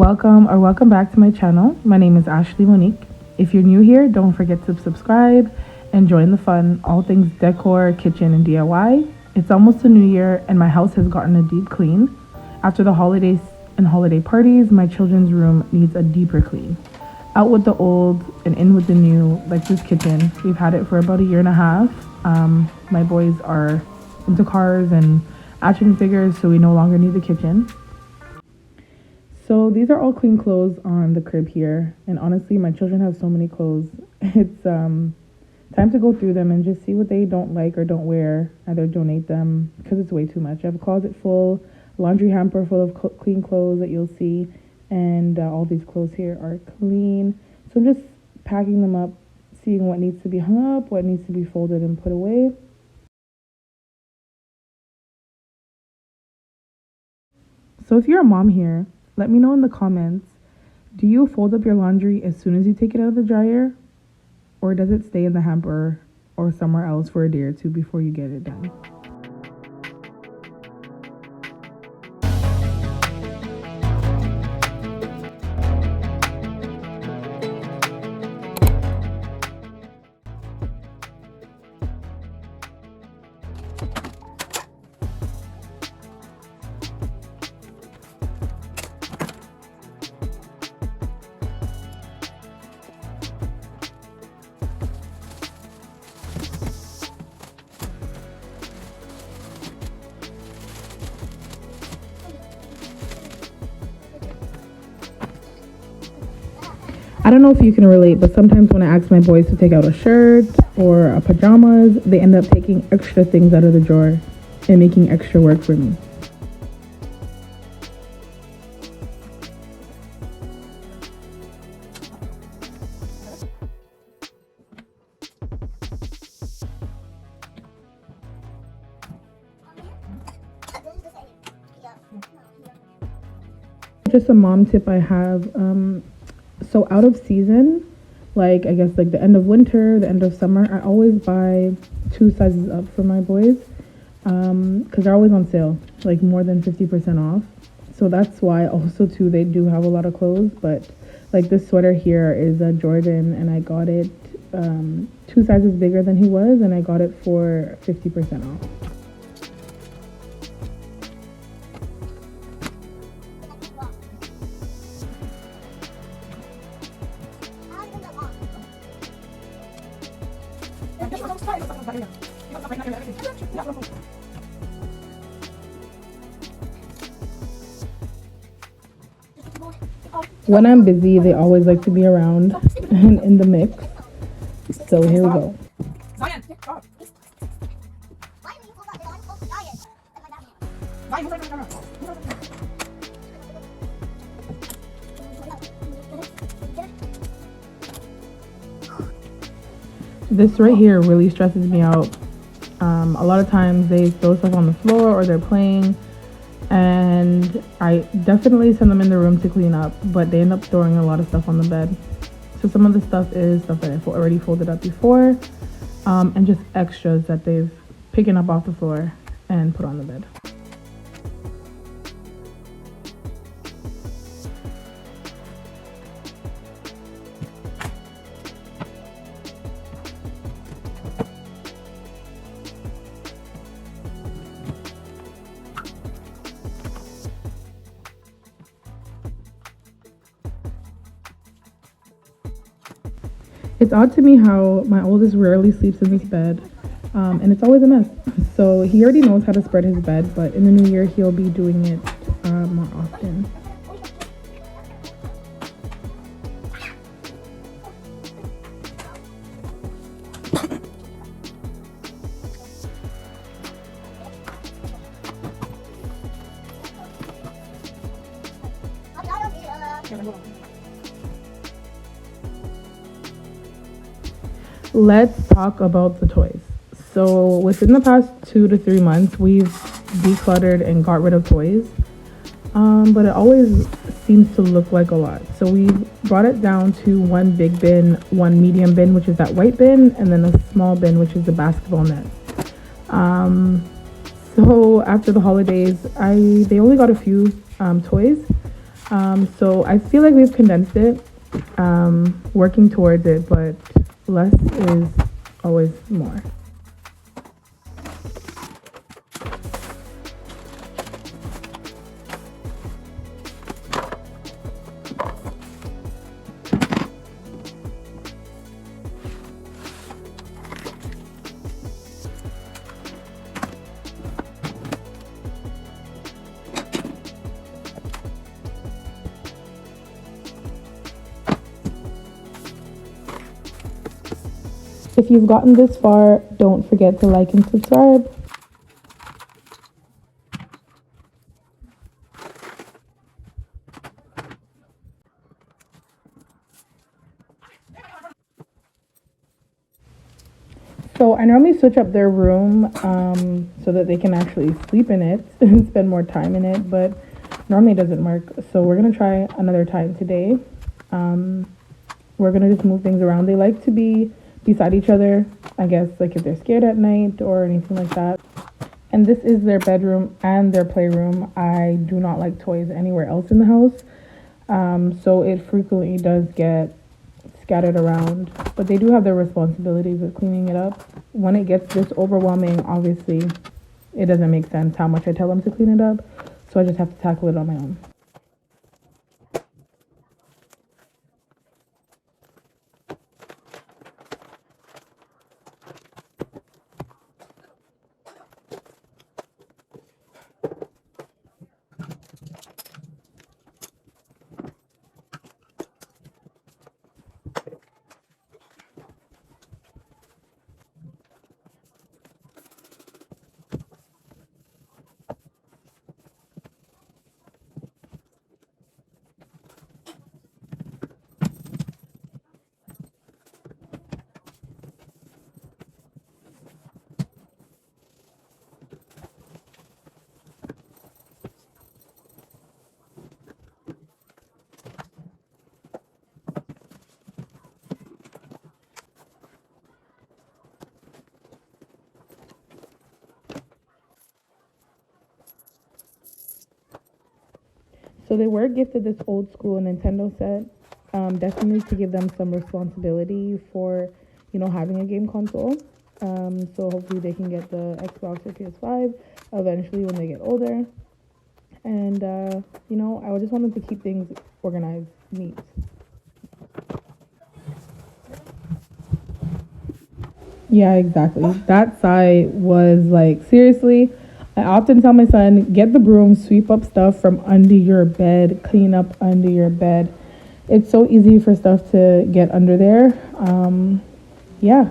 welcome back to my channel. My name is Ashley Monique. If you're new here, don't forget to subscribe and join the fun, all things decor, kitchen, and DIY. It's almost the new year and my house has gotten a deep clean. After the holidays and holiday parties, my children's room needs a deeper clean. Out with the old and in with the new, like this kitchen. We've had it for about a year and a half. My boys are into cars and action figures, so we no longer need the kitchen. So these are all clean clothes on the crib here, and honestly my children have so many clothes. It's time to go through them and just see what they don't like or don't wear, either donate them because it's way too much. I have a closet full, laundry hamper full of clean clothes that you'll see, and all these clothes here are clean. So I'm just packing them up, seeing what needs to be hung up, what needs to be folded and put away. So if you're a mom here, let me know in the comments, do you fold up your laundry as soon as you take it out of the dryer? Or does it stay in the hamper or somewhere else for a day or two before you get it done? I don't know if you can relate, but sometimes when I ask my boys to take out a shirt or a pajamas, they end up taking extra things out of the drawer and making extra work for me. Just a mom tip I have. So out of season, like I guess like the end of winter, the end of summer, I always buy 2 sizes up for my boys because they're always on sale, like more than 50% off. So that's why also too they do have a lot of clothes. But like this sweater here is a Jordan, and I got it 2 sizes bigger than he was, and I got it for 50% off. When I'm busy, they always like to be around and in the mix. So here we go. This right here really stresses me out. A lot of times they throw stuff on the floor or they're playing, and I definitely send them in the room to clean up, but they end up throwing a lot of stuff on the bed. So some of the stuff is stuff that I've already folded up before, and just extras that they've picking up off the floor and put on the bed. It's odd to me how my oldest rarely sleeps in this bed, and it's always a mess. So he already knows how to spread his bed, but in the new year he'll be doing it more often. Let's talk about the toys. So within the past 2 to 3 months, we've decluttered and got rid of toys, but it always seems to look like a lot. So we brought it down to one big bin, one medium bin, which is that white bin, and then a small bin, which is the basketball net. So after the holidays, they only got a few toys. So I feel like we've condensed it, working towards it, but less is always more. If you've gotten this far, don't forget to like and subscribe. So I normally switch up their room so that they can actually sleep in it and spend more time in it, but normally it doesn't work. So we're gonna try another time today. We're gonna just move things around. They like to be beside each other, I guess, like if they're scared at night or anything like that. And this is their bedroom and their playroom. I do not like toys anywhere else in the house. So it frequently does get scattered around, but they do have their responsibilities with cleaning it up. When it gets this overwhelming, obviously, it doesn't make sense how much I tell them to clean it up. So I just have to tackle it on my own. So they were gifted this old school Nintendo set, definitely to give them some responsibility for, having a game console. So hopefully they can get the Xbox or PS5 eventually when they get older. And, I just wanted to keep things organized, neat. Yeah, exactly. That side was like, seriously, I often tell my son, get the broom, sweep up stuff from under your bed, clean up under your bed. It's so easy for stuff to get under there. Yeah.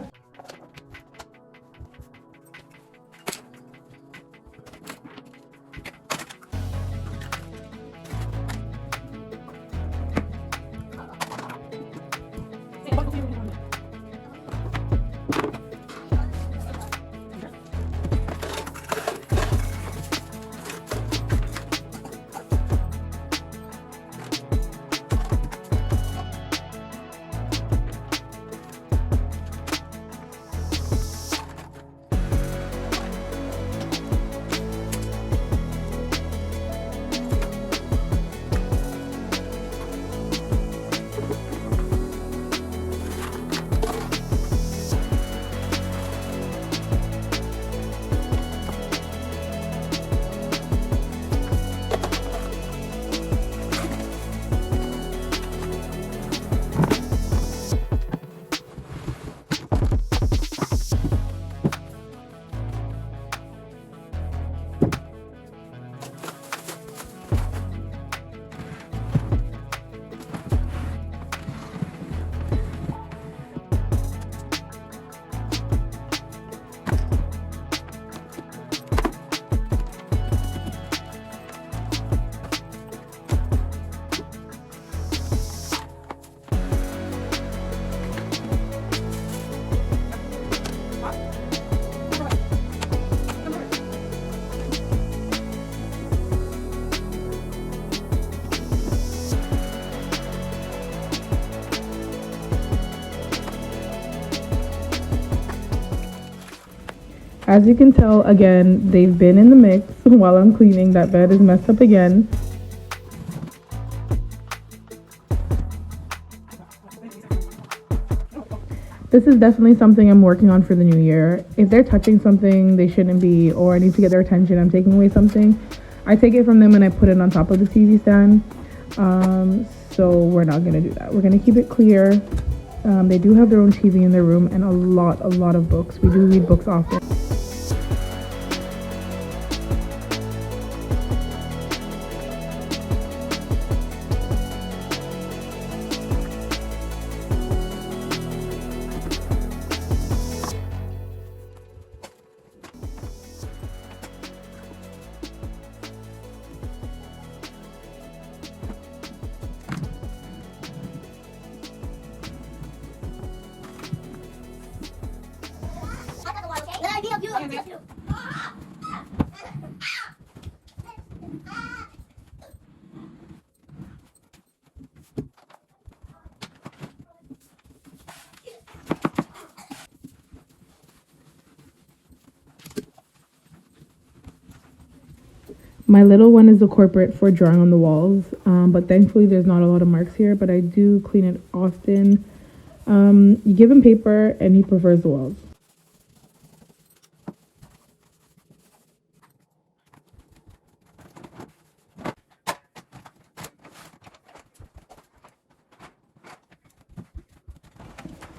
As you can tell, again, they've been in the mix while I'm cleaning. That bed is messed up again. This is definitely something I'm working on for the new year. If they're touching something they shouldn't be, or I need to get their attention, I'm taking away something, I take it from them and I put it on top of the TV stand. So we're not going to do that. We're going to keep it clear. They do have their own TV in their room and a lot of books. We do read books often. My little one is a corporate for drawing on the walls, but thankfully there's not a lot of marks here, but I do clean it often. You give him paper and he prefers the walls.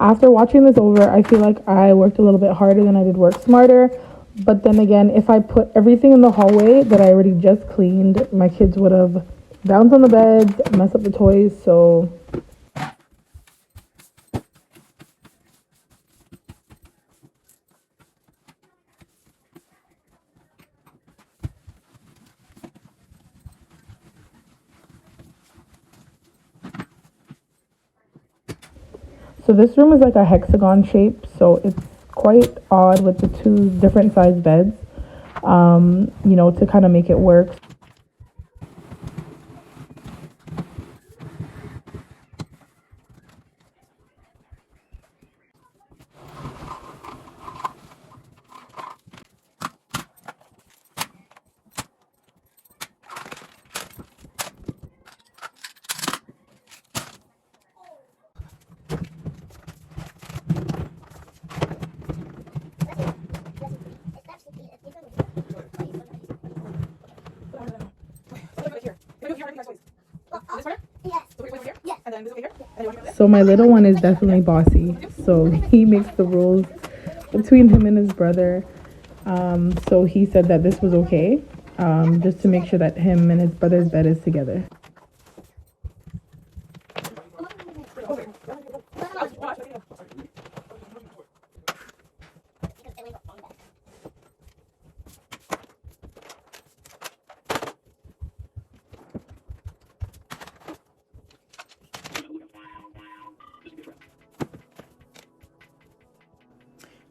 After watching this over, I feel like I worked a little bit harder than I did work smarter. But then again, if I put everything in the hallway that I already just cleaned, my kids would have bounced on the beds, messed up the toys, so this room is like a hexagon shape, so it's quite odd with the two different size beds, to kind of make it work. So my little one is definitely bossy, so he makes the rules between him and his brother. So he said that this was okay, just to make sure that him and his brother's bed is together.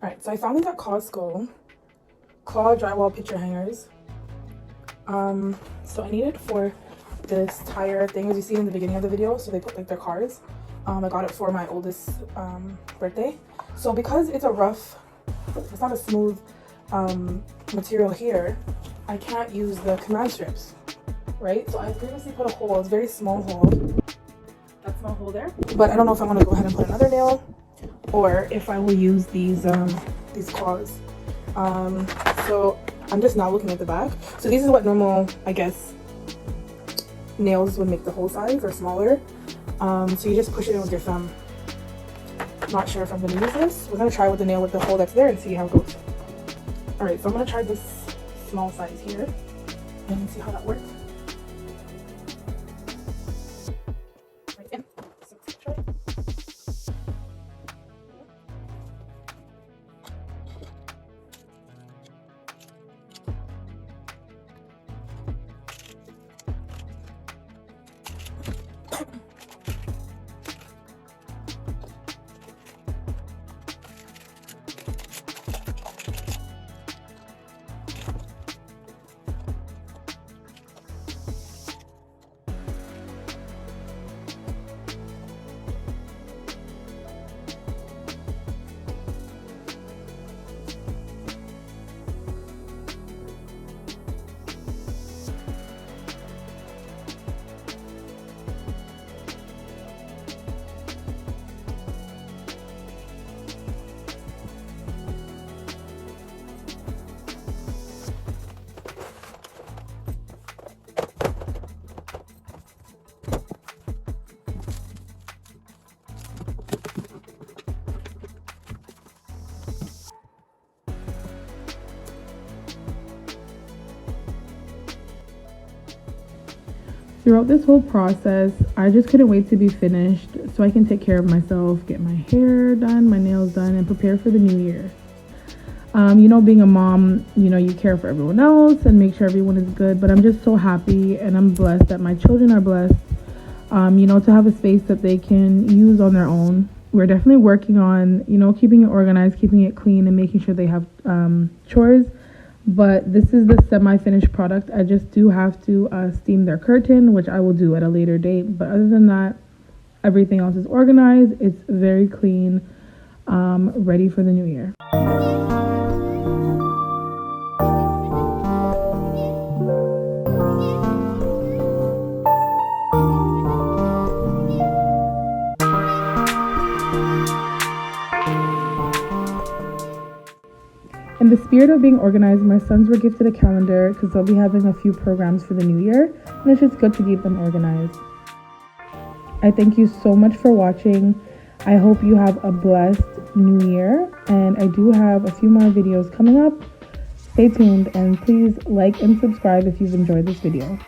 Alright, so I found these at Costco. Claw drywall picture hangers. So I need it for this tire thing, as you see in the beginning of the video. So they put like their cars. I got it for my oldest birthday. So because it's it's not a smooth material here, I can't use the command strips, right? So I previously put a hole, it's a very small hole. That small hole there. But I don't know if I want to go ahead and put another nail, or if I will use these claws. So I'm just now looking at the back. So this is what normal, I guess, nails would make the hole size or smaller. So you just push it in with your thumb. Not sure if I'm gonna use this. We're gonna try with the nail with the hole that's there and see how it goes. All right, so I'm gonna try this small size here and see how that works. Right in. So let's try it. Throughout this whole process, I just couldn't wait to be finished so I can take care of myself, get my hair done, my nails done, and prepare for the new year. Being a mom, you care for everyone else and make sure everyone is good, but I'm just so happy and I'm blessed that my children are blessed, to have a space that they can use on their own. We're definitely working on, keeping it organized, keeping it clean, and making sure they have chores. But this is the semi-finished product. I just do have to steam their curtain, which I will do at a later date. But other than that, everything else is organized. It's very clean, ready for the new year. In the spirit of being organized, my sons were gifted a calendar because they'll be having a few programs for the new year, and it's just good to keep them organized. I thank you so much for watching. I hope you have a blessed new year, and I do have a few more videos coming up. Stay tuned, and please like and subscribe if you've enjoyed this video.